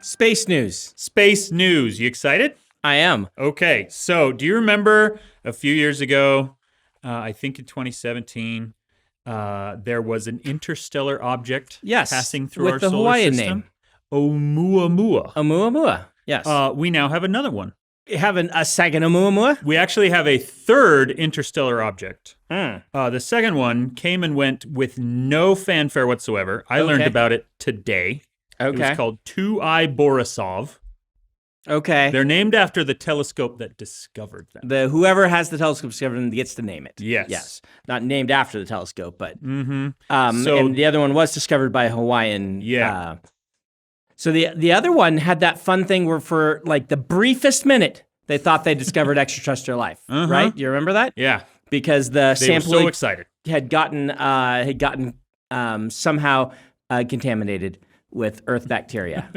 Space news. Space news. You excited? I am. Okay, so do you remember a few years ago, I think in 2017, there was an interstellar object passing through our the solar Hawaiian system? name. Oumuamua. Oumuamua, yes. We now have another one. Having a second Oumuamua? We actually have a third interstellar object. The second one came and went with no fanfare whatsoever. I learned about it today. It was called 2I Borisov. Okay. They're named after the telescope that discovered them. Whoever has the telescope discovered them gets to name it. Yes. Not named after the telescope, but So, and the other one was discovered by a Hawaiian. Yeah. So the other one had that fun thing where for like the briefest minute they thought they discovered extraterrestrial life. Right? You remember that? Yeah. Because the sample sample so excited. had gotten somehow contaminated with Earth bacteria.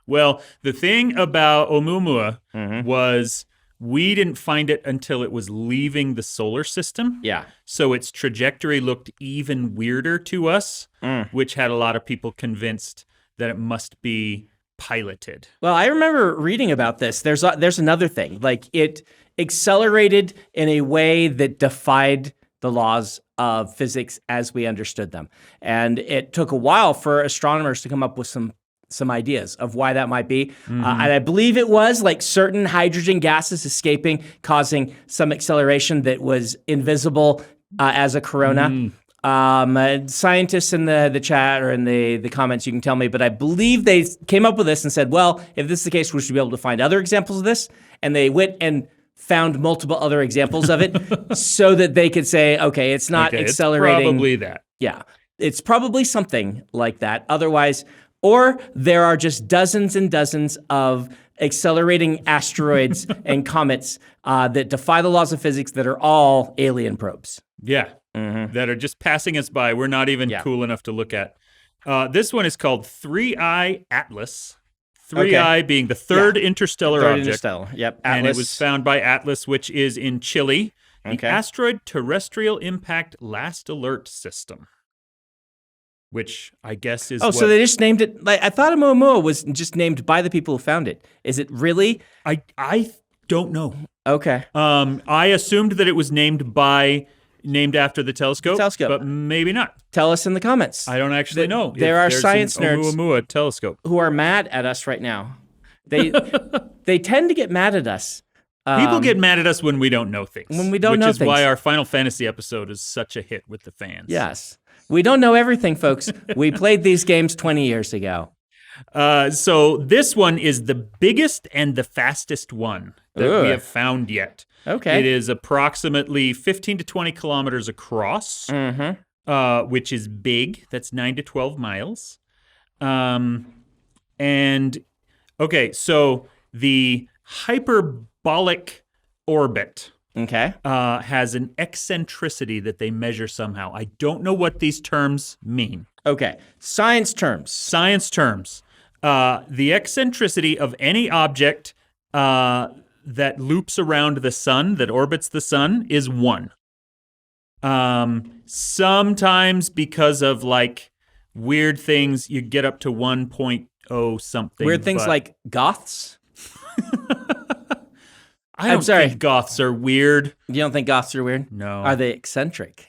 Well, the thing about Oumuamua was we didn't find it until it was leaving the solar system. Yeah. So its trajectory looked even weirder to us, which had a lot of people convinced that it must be piloted. Well, I remember reading about this. There's another thing. Like it accelerated in a way that defied the laws of physics as we understood them. And it took a while for astronomers to come up with some ideas of why that might be. And I believe it was like certain hydrogen gases escaping, causing some acceleration that was invisible as a corona. Scientists in the chat or in the comments, you can tell me, but I believe they came up with this and said, well, if this is the case, we should be able to find other examples of this. And they went and found multiple other examples of it so that they could say, okay, it's not accelerating. It's probably that. Yeah, it's probably something like that. Otherwise, or there are just dozens and dozens of accelerating asteroids and comets that defy the laws of physics that are all alien probes. Yeah, that are just passing us by. We're not even cool enough to look at. This one is called 3I Atlas. 3I being the third interstellar object. Yep. And it was found by Atlas, which is in Chile. The Asteroid Terrestrial Impact Last Alert System. Which I guess is so they just named it. Like I thought Oumuamua was just named by the people who found it. Is it really? I don't know. Okay. I assumed that it was named after the telescope, but maybe not. Tell us in the comments. I don't actually know. There are science nerds Oumuamua telescope who are mad at us right now. They tend to get mad at us. People get mad at us when we don't know things. When we don't know things. Which is why our Final Fantasy episode is such a hit with the fans. Yes. We don't know everything, folks. We played these games 20 years ago. So this one is the biggest and the fastest one that we have found yet. Okay. It is approximately 15 to 20 kilometers across, which is big. That's 9 to 12 miles. So the hyperbolic orbit has an eccentricity that they measure somehow. I don't know what these terms mean. Okay. Science terms. The eccentricity of any object that loops around the sun, that orbits the sun, is 1. Sometimes because of like weird things, you get up to 1.0 something. Weird things like goths? I don't think goths are weird. You don't think goths are weird? No. Are they eccentric?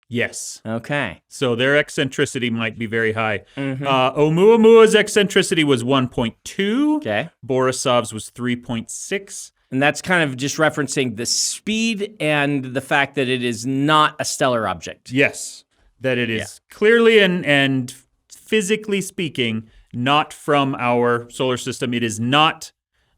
Yes. Okay. So their eccentricity might be very high. Oumuamua's eccentricity was 1.2. Okay. Borisov's was 3.6. And that's kind of just referencing the speed and the fact that it is not a stellar object. Yes. That it is clearly and physically speaking not from our solar system. It is not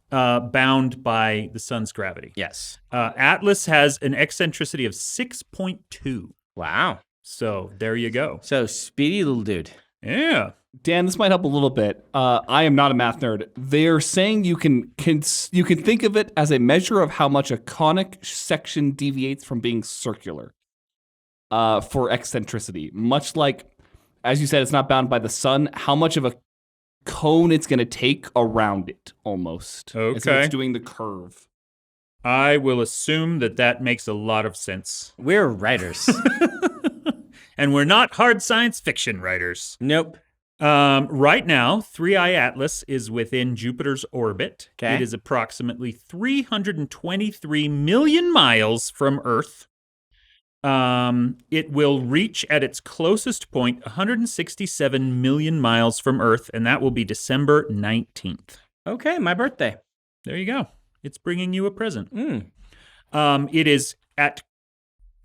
bound by the sun's gravity. Yes. Atlas has an eccentricity of 6.2. Wow. So there you go. So speedy little dude. Yeah. Dan, this might help a little bit. I am not a math nerd. They're saying you can think of it as a measure of how much a conic section deviates from being circular for eccentricity. Much like, as you said, it's not bound by the sun, how much of a cone it's going to take around it, almost. Okay. As if it's doing the curve. I will assume that makes a lot of sense. We're writers. And we're not hard science fiction writers. Nope. Right now, 3i Atlas is within Jupiter's orbit. Okay. It is approximately 323 million miles from Earth. It will reach at its closest point 167 million miles from Earth, and that will be December 19th. Okay, my birthday. There you go. It's bringing you a present. It is at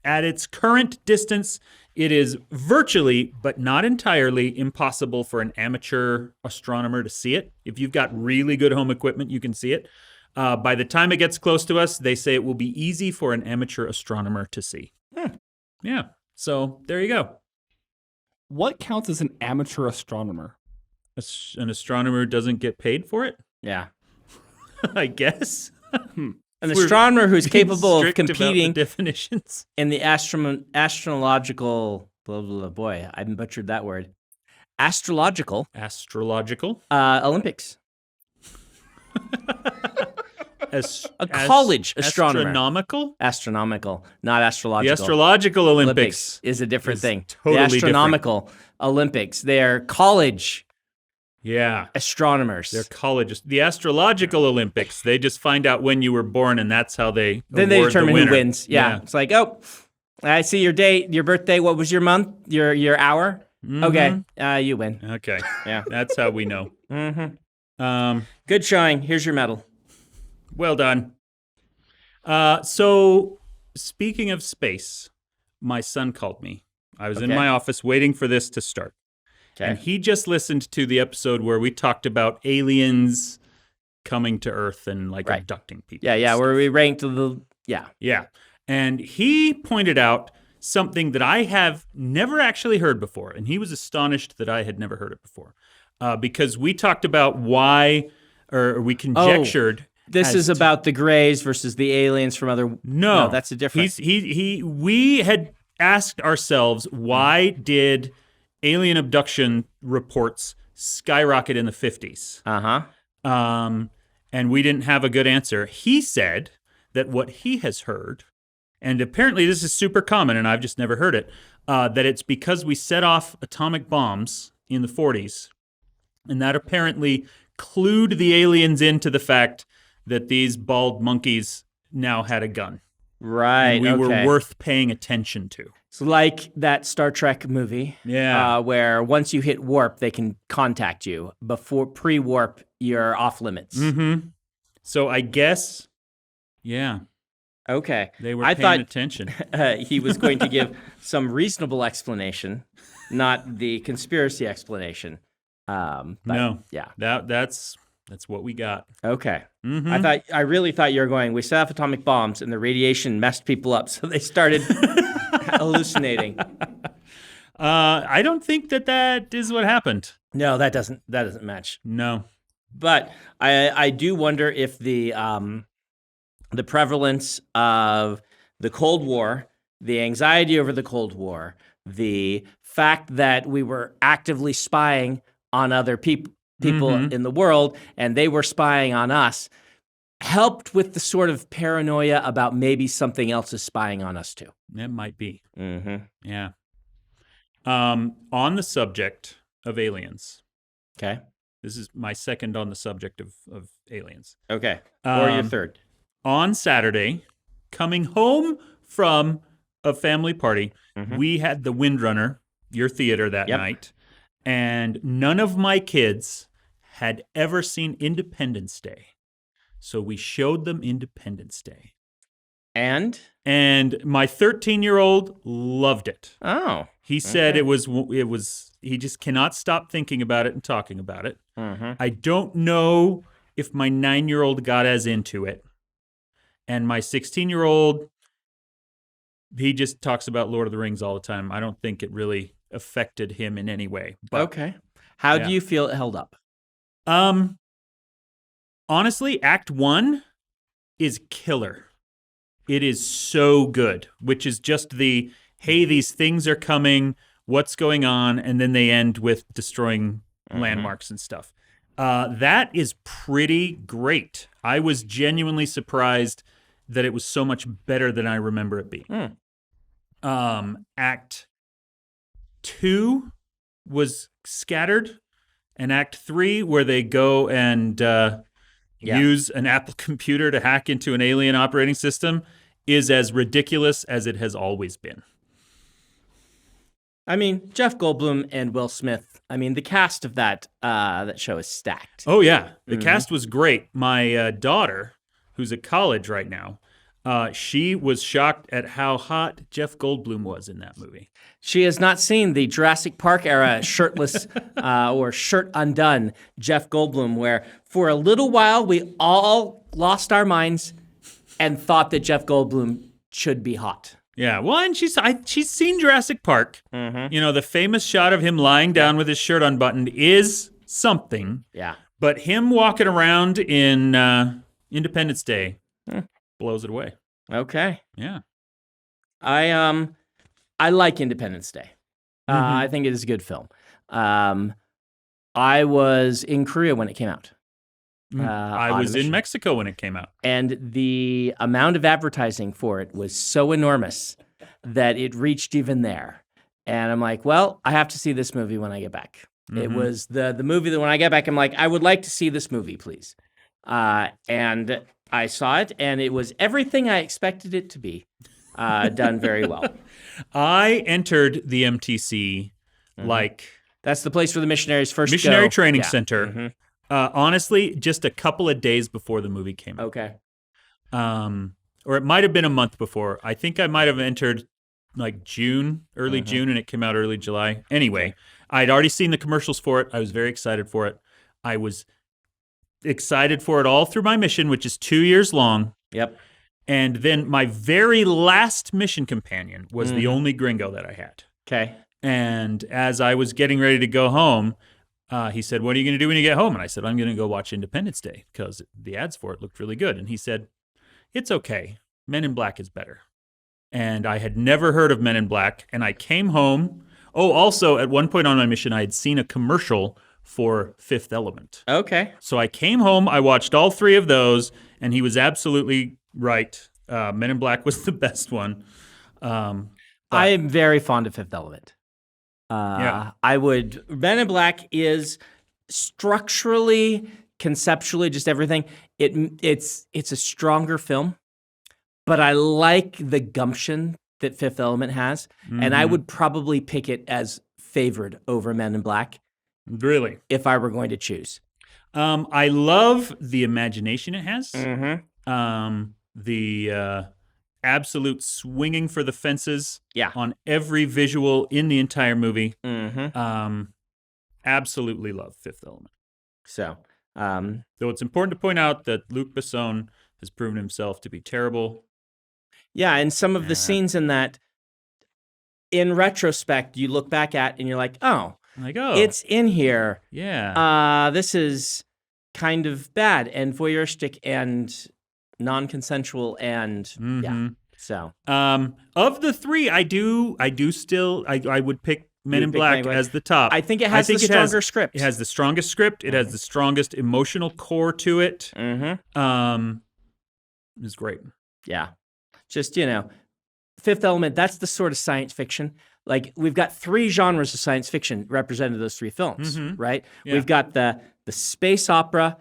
its current distance, it is virtually, but not entirely, impossible for an amateur astronomer to see it. If you've got really good home equipment, you can see it. By the time it gets close to us, they say it will be easy for an amateur astronomer to see. Yeah. So there you go. What counts as an amateur astronomer? An astronomer doesn't get paid for it? Yeah. I guess. An astronomer who's capable of competing the definitions in the astrological, blah, blah, blah, boy, I butchered that word. Astrological Olympics. A college astronomer. Astronomical, not astrological. The astrological Olympics is a different thing. Totally the astronomical Olympics. They're college astronomers. They're colleges. The astrological Olympics, they just find out when you were born, and that's how they then they determine who wins. Yeah. It's like, oh, I see your date, your birthday. What was your month? Your hour? Mm-hmm. Okay, you win. Okay. Yeah. That's how we know. Good showing. Here's your medal. Well done. So, speaking of space, my son called me. I was in my office waiting for this to start. Okay. And he just listened to the episode where we talked about aliens coming to Earth and abducting people. Yeah, where we ranked Yeah. And he pointed out something that I have never actually heard before. And he was astonished that I had never heard it before. Because we talked about we conjectured... This is about the Greys versus the aliens from other... No, that's a different... We had asked ourselves, why did alien abduction reports skyrocket in the 50s? And we didn't have a good answer. He said that what he has heard, and apparently this is super common, and I've just never heard it, that it's because we set off atomic bombs in the 40s, and that apparently clued the aliens into the fact that these bald monkeys now had a gun. Right. And we were worth paying attention to. It's like that Star Trek movie. Yeah. Where once you hit warp, they can contact you. Before pre-warp, you're off limits. Mm-hmm. So I guess, okay. They were paying attention. He was going to give some reasonable explanation, not the conspiracy explanation. No. Yeah. That's what we got. Okay. Mm-hmm. I really thought you were going, we set off atomic bombs and the radiation messed people up, so they started hallucinating. I don't think that is what happened. No, that doesn't match. No. But I do wonder if the prevalence of the Cold War, the anxiety over the Cold War, the fact that we were actively spying on other people in the world, and they were spying on us, helped with the sort of paranoia about maybe something else is spying on us too. It might be. Mm-hmm. Yeah. On the subject of aliens. Okay. This is my second on the subject of aliens. Okay. Or your third. On Saturday, coming home from a family party, we had the Windrunner, your theater that night, and none of my kids had ever seen Independence Day. So we showed them Independence Day. And my 13-year-old loved it. Oh. He said it was he just cannot stop thinking about it and talking about it. I don't know if my 9-year-old got as into it. And my 16-year-old, he just talks about Lord of the Rings all the time. I don't think it really affected him in any way. But, okay. How do you feel it held up? Honestly, Act 1 is killer. It is so good, which is just hey, these things are coming, what's going on, and then they end with destroying landmarks and stuff. That is pretty great. I was genuinely surprised that it was so much better than I remember it being. Act 2 was scattered. And Act 3, where they go and use an Apple computer to hack into an alien operating system, is as ridiculous as it has always been. I mean, Jeff Goldblum and Will Smith. I mean, the cast of that show is stacked. Oh, yeah. The cast was great. My daughter, who's at college right now, she was shocked at how hot Jeff Goldblum was in that movie. She has not seen the Jurassic Park era shirtless or shirt undone Jeff Goldblum, where for a little while we all lost our minds and thought that Jeff Goldblum should be hot. Yeah, well, and she's seen Jurassic Park. You know, the famous shot of him lying down with his shirt unbuttoned is something. Yeah. But him walking around in Independence Day blows it away. Okay. Yeah. I like Independence Day. I think it is a good film. I was in Korea when it came out. I was in Mexico when it came out. And the amount of advertising for it was so enormous that it reached even there. And I'm like, well, I have to see this movie when I get back. It was the movie that when I get back, I'm like, I would like to see this movie, please. And I saw it, and it was everything I expected it to be, done very well. I entered the MTC like... That's the place where the missionaries first Missionary go. Training Center. Honestly, just a couple of days before the movie came out. Okay. Or it might have been a month before. I think I might have entered like June, early June, and it came out early July. Anyway, I'd already seen the commercials for it. I was very excited for it. I was excited for it all through my mission, which is 2 years long. Yep. And then my very last mission companion was the only gringo that I had. Okay. And as I was getting ready to go home, he said, "What are you going to do when you get home?" And I said, "I'm going to go watch Independence Day because the ads for it looked really good." And he said, "It's okay. Men in Black is better." And I had never heard of Men in Black. And I came home. Oh, also, at one point on my mission, I had seen a commercial for Fifth Element. Okay. So I came home. I watched all three of those. And he was absolutely right. Men in Black was the best one. I am very fond of Fifth Element. Men in Black is structurally, conceptually, just everything. It's a stronger film, but I like the gumption that Fifth Element has, and I would probably pick it as favored over Men in Black. Really? If I were going to choose. I love the imagination it has. The absolute swinging for the fences on every visual in the entire movie. Absolutely love Fifth Element. So, though it's important to point out that Luc Besson has proven himself to be terrible. Yeah, and some of the scenes in that, in retrospect, you look back at and you're like, oh, it's in here. Yeah. This is kind of bad and voyeuristic and non-consensual and So, of the three, I would pick Men in Black as the top. I think it has the stronger script. It has the strongest script. It has the strongest emotional core to it. It's great. Yeah. Just, Fifth Element, that's the sort of science fiction. Like, we've got three genres of science fiction represented in those three films, right? Yeah. We've got the space opera,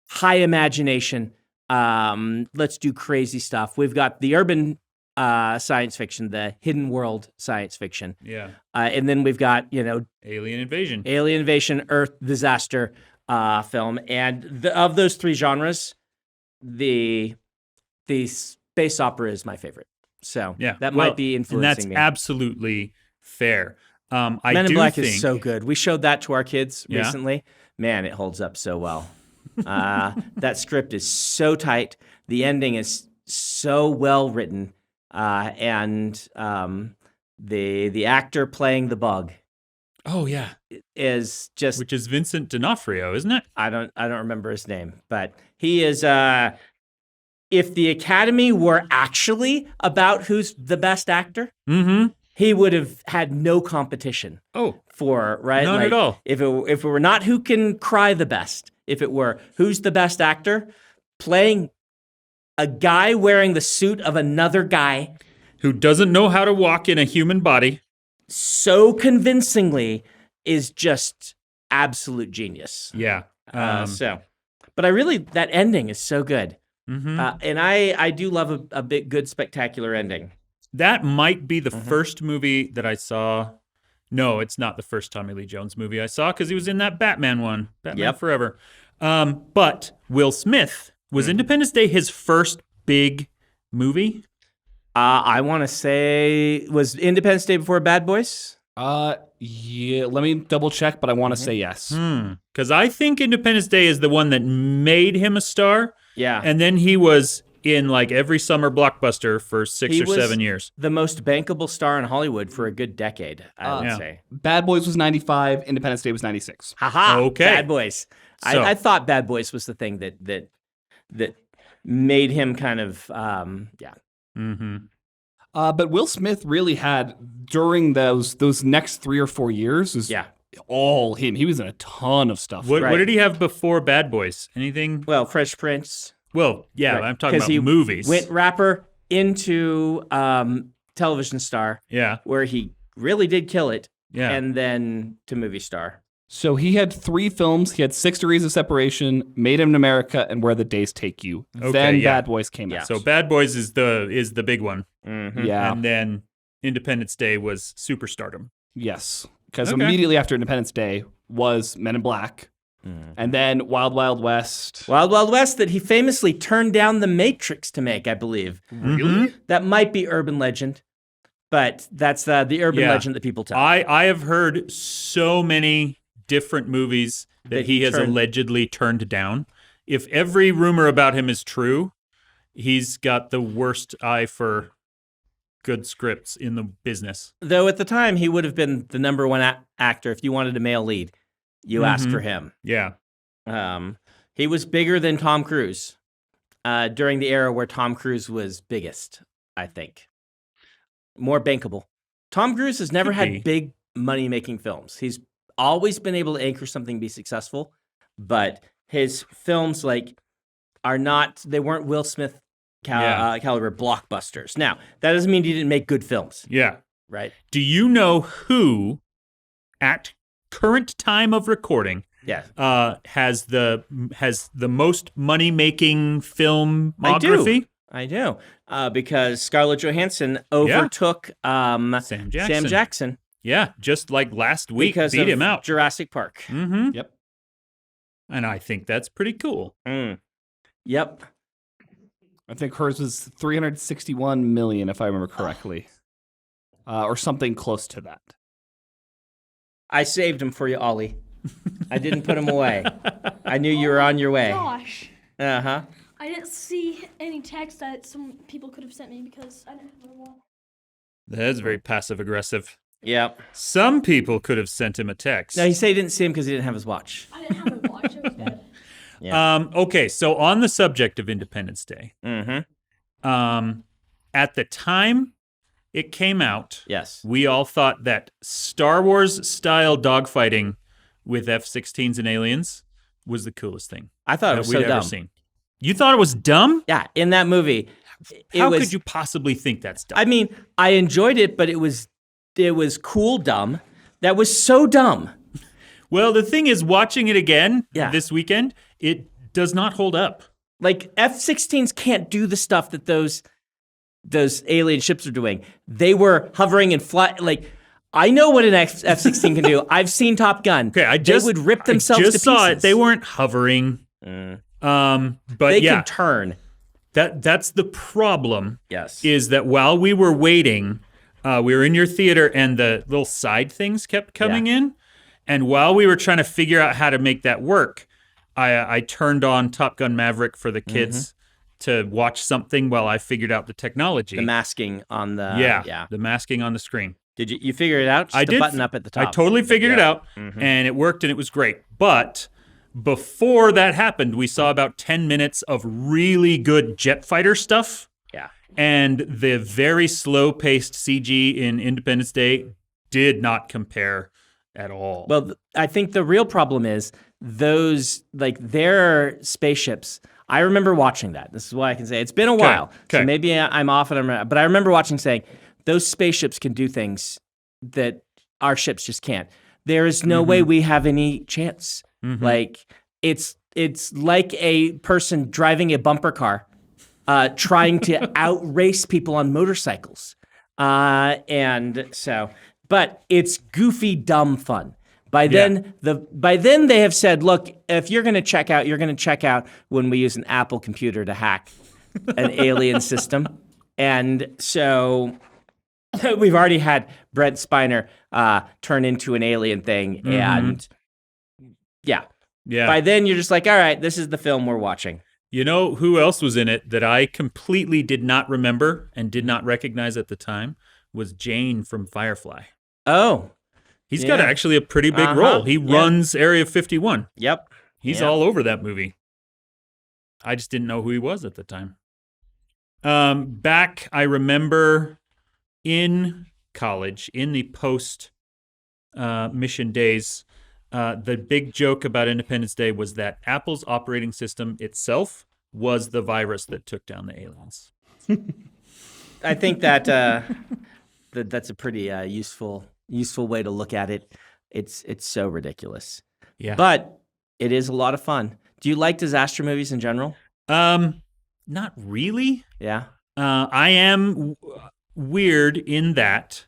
high imagination, let's do crazy stuff. We've got the urban science fiction, the hidden world science fiction. Yeah. And then we've got, Alien Invasion, Earth disaster film. And of those three genres, the space opera is my favorite. So that might be influencing me. And that's absolutely fair. Men in Black is so good. We showed that to our kids recently. Man, it holds up so well. That script is so tight. The ending is so well written. And the actor playing the bug. Oh yeah. Is just, which is Vincent D'Onofrio, isn't it? I don't remember his name, but he is if the Academy were actually about who's the best actor, he would have had no competition. None at all. If it were not who can cry the best, if it were who's the best actor, playing a guy wearing the suit of another guy who doesn't know how to walk in a human body so convincingly is just absolute genius. Yeah. But that ending is so good. And I do love a big, good, spectacular ending. That might be the first movie that I saw. No, it's not the first Tommy Lee Jones movie I saw because he was in that Batman one, Batman Forever. But Will Smith, was Independence Day his first big movie? I want to say, was Independence Day before Bad Boys? Yeah, let me double check, but I want to say yes. Because I think Independence Day is the one that made him a star. Yeah. And then he was in like every summer blockbuster for 6 or 7 years. The most bankable star in Hollywood for a good decade, I would say. Bad Boys was 95, Independence Day was 96. Haha. Okay. Bad Boys. So, I thought Bad Boys was the thing that made him kind of But Will Smith really had, during those next 3 or 4 years, all him. He was in a ton of stuff. What did he have before Bad Boys? Anything? Well, Fresh Prince. Well, yeah, right. I'm talking about he movies. Went rapper into television star. Yeah. Where he really did kill it. Yeah. And then to movie star. So he had 3 films. He had 6 Degrees of Separation, Made in America, and Where the Days Take You. Okay, then Bad Boys came out. So Bad Boys is the big one. Yeah. And then Independence Day was superstardom. Yes. Because immediately after Independence Day was Men in Black. And then Wild Wild West. Wild Wild West that he famously turned down The Matrix to make, I believe. Really? That might be urban legend, but that's the urban legend that people tell. I have heard so many different movies that he has allegedly turned down. If every rumor about him is true, he's got the worst eye for good scripts in the business. Though at the time, he would have been the number one actor if you wanted a male lead. You asked for him. Yeah. He was bigger than Tom Cruise during the era where Tom Cruise was biggest, I think. More bankable. Tom Cruise has never had big money-making films. He's always been able to anchor something, be successful, but his films they weren't Will Smith caliber blockbusters. Now, that doesn't mean he didn't make good films. Yeah. Right? Do you know who, at current time of recording, has the most money-making filmography? I do. Because Scarlett Johansson overtook Sam Jackson. Yeah, just like last week, because beat him out. Jurassic Park. Mm-hmm. Yep. And I think that's pretty cool. Yep. I think hers was 361 million, if I remember correctly, or something close to that. I saved him for you, Ollie. I didn't put him away. I knew you were on your way. Gosh. Uh-huh. I didn't see any text that some people could have sent me because I didn't have a wall. That's very passive-aggressive. Yep. Some people could have sent him a text. No, he said he didn't see him because he didn't have his watch. I didn't have a watch. It was dead. Yeah. Okay, so on the subject of Independence Day, at the time it came out, yes, we all thought that Star Wars-style dogfighting with F-16s and aliens was the coolest thing. I thought it was so dumb. Seen. You thought it was dumb? Yeah, in that movie. How could you possibly think that's dumb? I mean, I enjoyed it, but it was cool dumb. That was so dumb. Well, the thing is, watching it again this weekend, it does not hold up. Like, F-16s can't do the stuff that those alien ships are doing. They were hovering and fly. Like, I know what an F-16 can do. I've seen Top Gun. Okay, they would rip themselves to pieces. I just saw it. They weren't hovering. But they can turn. That's the problem. Yes. Is that while we were waiting, we were in your theater and the little side things kept coming in. And while we were trying to figure out how to make that work, I turned on Top Gun Maverick for the kids to watch something while I figured out the technology. The masking on the... the masking on the screen. Did you figure it out? Just I the did. Button up at the top. I totally figured it out, and it worked, and it was great. But before that happened, we saw about 10 minutes of really good jet fighter stuff. Yeah. And the very slow-paced CG in Independence Day did not compare at all. Well, I think the real problem is those, their spaceships. I remember watching that. This is what I can say. It's been a while, so maybe I'm off but I remember watching saying, those spaceships can do things that our ships just can't. there is no way we have any chance. Like it's like a person driving a bumper car, trying to outrace people on motorcycles. But it's goofy, dumb fun. By then they have said, look, if you're going to check out, you're going to check out when we use an Apple computer to hack an alien system. And so we've already had Brent Spiner turn into an alien thing. And by then you're just like, all right, this is the film we're watching. You know who else was in it that I completely did not remember and did not recognize at the time was Jane from Firefly. Oh. He's got actually a pretty big role. He runs Area 51. Yep. He's all over that movie. I just didn't know who he was at the time. I remember in college, in the post mission days, the big joke about Independence Day was that Apple's operating system itself was the virus that took down the aliens. I think that that's a pretty useful way to look at it. It's so ridiculous. Yeah. But it is a lot of fun. Do you like disaster movies in general? Not really. Yeah. I am weird in that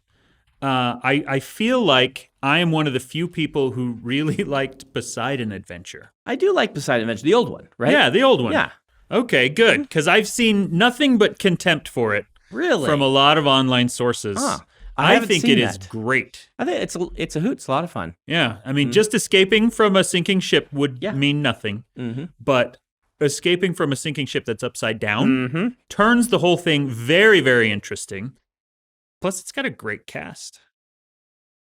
I feel like I am one of the few people who really liked Poseidon Adventure. I do like Poseidon Adventure, the old one, right? Yeah, the old one. Yeah. Okay, good, because I've seen nothing but contempt for it. Really? From a lot of online sources. Huh. I think it is great. I think it's a hoot. It's a lot of fun. Yeah. I mean, just escaping from a sinking ship would mean nothing. But escaping from a sinking ship that's upside down turns the whole thing very, very interesting. Plus, it's got a great cast.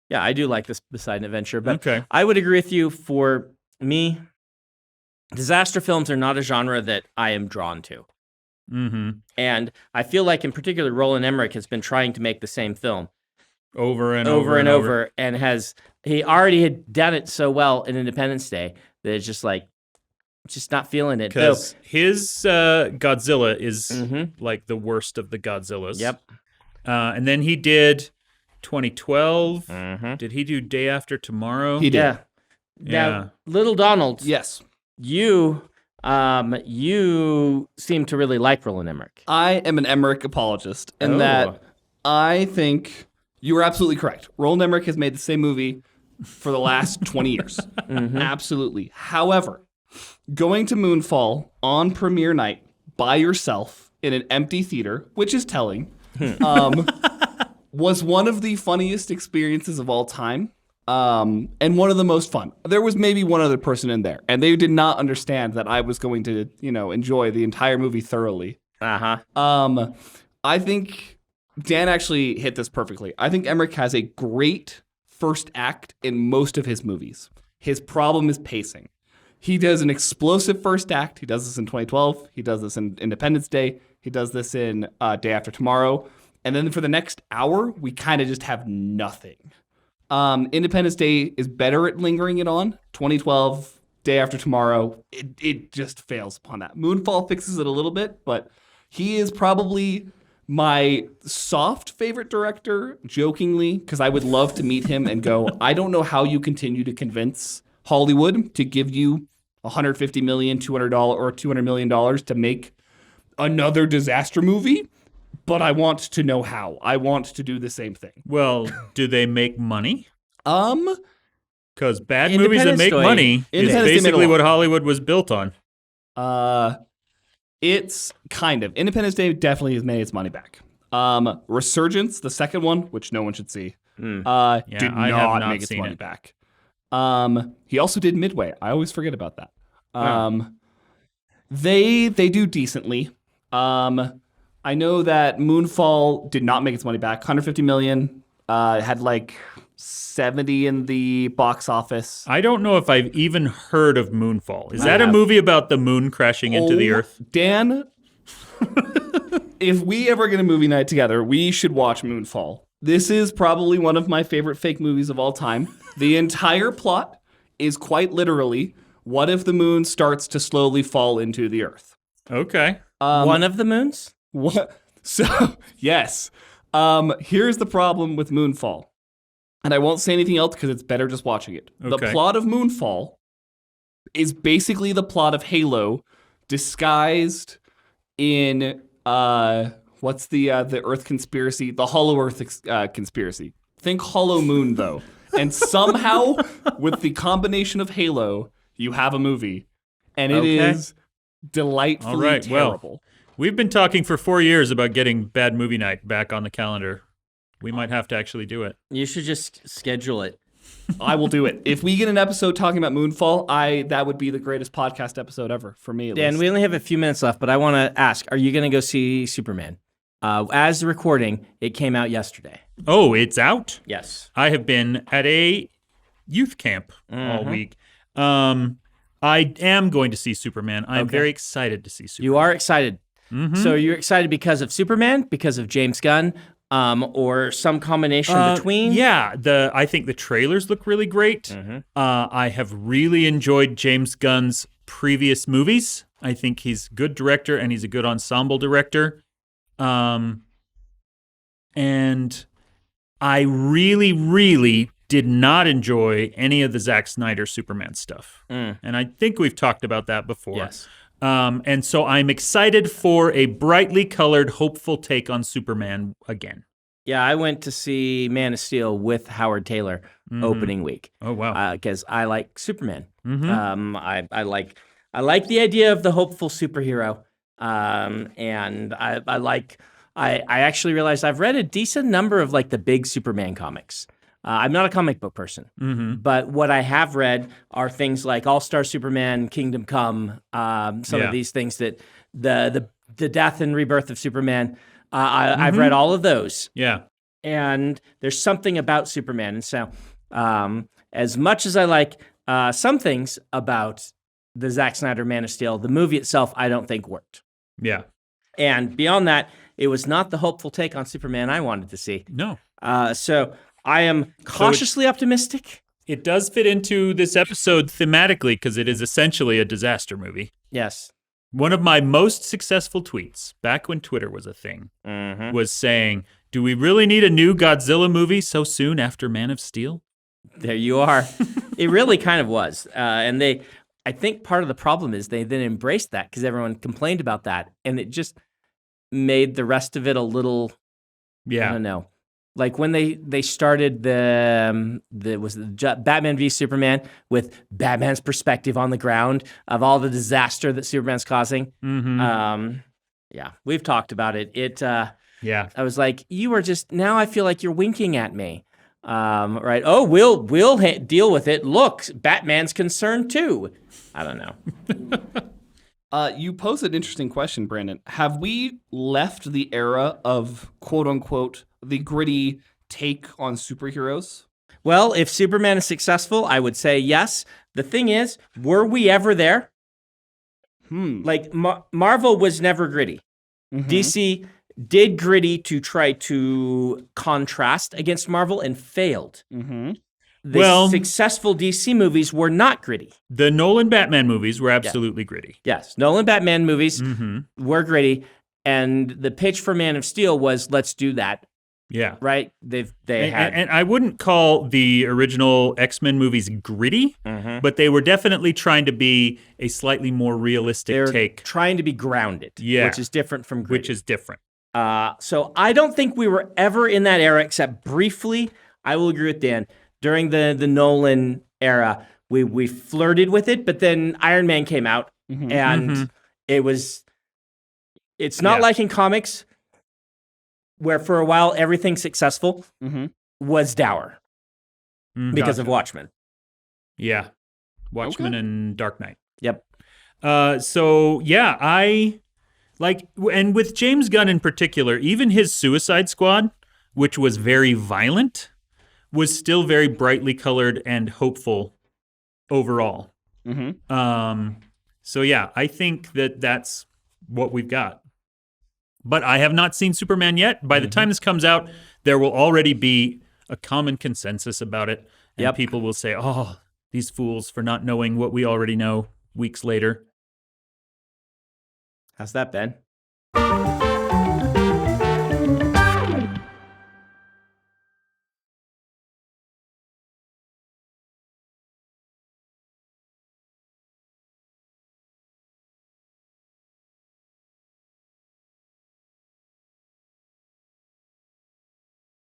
Yeah, I do like this Poseidon Adventure. But I would agree with you. For me, disaster films are not a genre that I am drawn to. And I feel like, in particular, Roland Emmerich has been trying to make the same film over and over, and he already had done it so well in Independence Day that it's just like, just not feeling it. Because his Godzilla is like the worst of the Godzillas. Yep. And then he did 2012. Did he do Day After Tomorrow? He did. Yeah. Now, Little Donald. Yes. You seem to really like Roland Emmerich. I am an Emmerich apologist in that I think you are absolutely correct. Roland Emmerich has made the same movie for the last 20 years. Absolutely. However, going to Moonfall on premiere night by yourself in an empty theater, which is telling, was one of the funniest experiences of all time. And one of the most fun. There was maybe one other person in there, and they did not understand that I was going to, enjoy the entire movie thoroughly. I think Dan actually hit this perfectly. I think Emmerich has a great first act in most of his movies. His problem is pacing. He does an explosive first act. He does this in 2012. He does this in Independence Day. He does this in Day After Tomorrow. And then for the next hour, we kind of just have nothing. Independence Day is better at lingering it on. 2012, Day After Tomorrow, it just fails upon that. Moonfall fixes it a little bit, but he is probably my soft favorite director, jokingly, because I would love to meet him and go, I don't know how you continue to convince Hollywood to give you $150 million, $200 million to make another disaster movie. But I want to know how. I want to do the same thing. Well, do they make money? Because bad movies that make Day. money is basically what Hollywood was built on. It's kind of. Independence Day definitely has made its money back. Resurgence, the second one, which no one should see, did not make its money back. He also did Midway. I always forget about that. They do decently. I know that Moonfall did not make its money back. $150 million. Had like 70 in the box office. I don't know if I've even heard of Moonfall. Is that a movie about the moon crashing into the earth? Dan, if we ever get a movie night together, we should watch Moonfall. This is probably one of my favorite fake movies of all time. The entire plot is quite literally, what if the moon starts to slowly fall into the earth? Okay. One of the moons? What? So, yes. Here's the problem with Moonfall. and I won't say anything else because it's better just watching it. Okay. The plot of Moonfall is basically the plot of Halo disguised in what's the Earth conspiracy? The Hollow Earth conspiracy. Think Hollow Moon though. And somehow with the combination of Halo, you have a movie. And it is delightfully terrible. Well, we've been talking for 4 years about getting Bad Movie Night back on the calendar. We might have to actually do it. You should just schedule it. I will do it. If we get an episode talking about Moonfall, that would be the greatest podcast episode ever for me. At Dan, least. we only have a few minutes left, but I want to ask: are you going to go see Superman? As the recording, it came out yesterday. Oh, it's out? Yes. I have been at a youth camp all week. I am going to see Superman. I'm very excited to see Superman. You are excited. Mm-hmm. So you're excited because of Superman, because of James Gunn, or some combination between? Yeah, I think the trailers look really great. Mm-hmm. I have really enjoyed James Gunn's previous movies. I think he's a good director and he's a good ensemble director. And I really, really did not enjoy any of the Zack Snyder Superman stuff. And I think we've talked about that before. Yes. And so I'm excited for a brightly colored, hopeful take on Superman again. Yeah, I went to see Man of Steel with Howard Taylor opening week. Oh, wow. Because I like Superman. Mm-hmm. I like the idea of the hopeful superhero. And I actually realized I've read a decent number of like the big Superman comics. I'm not a comic book person, but what I have read are things like All-Star Superman, Kingdom Come, some of these things that the death and rebirth of Superman. I've read all of those. Yeah. And there's something about Superman. And so as much as I like some things about the Zack Snyder Man of Steel, the movie itself I don't think worked. Yeah. And beyond that, it was not the hopeful take on Superman I wanted to see. No. So I am cautiously optimistic. It does fit into this episode thematically because it is essentially a disaster movie. Yes. One of my most successful tweets, back when Twitter was a thing, was saying, do we really need a new Godzilla movie so soon after Man of Steel? There you are. It really kind of was. And I think part of the problem is they then embraced that because everyone complained about that. And it just made the rest of it a little, I don't know. Like when they started the Batman v Superman with Batman's perspective on the ground of all the disaster that Superman's causing. Yeah, we've talked about it. I was like, you are just now. I feel like you're winking at me. Right? Oh, we'll deal with it. Look, Batman's concerned too. I don't know. You posed an interesting question, Brandon. Have we left the era of quote unquote the gritty take on superheroes? Well, if Superman is successful, I would say yes. The thing is, were we ever there? Like Marvel was never gritty. DC did gritty to try to contrast against Marvel and failed. The successful DC movies were not gritty. The Nolan Batman movies were absolutely gritty. Yes, Nolan Batman movies were gritty, and the pitch for Man of Steel was, let's do that. Yeah. Right? And I wouldn't call the original X-Men movies gritty, but they were definitely trying to be a slightly more realistic take. Trying to be grounded, which is different from gritty. Which is different. So I don't think we were ever in that era, except briefly. I will agree with Dan. During the Nolan era, we flirted with it, but then Iron Man came out, and it's not like in comics, where for a while everything successful was dour because of Watchmen. Yeah. Watchmen and Dark Knight. Yep. So, yeah, and with James Gunn in particular, even his Suicide Squad, which was very violent, was still very brightly colored and hopeful overall. So, yeah, I think that's what we've got. But I have not seen Superman yet. By the time this comes out, there will already be a common consensus about it. And people will say, oh, these fools for not knowing what we already know weeks later. How's that, Ben?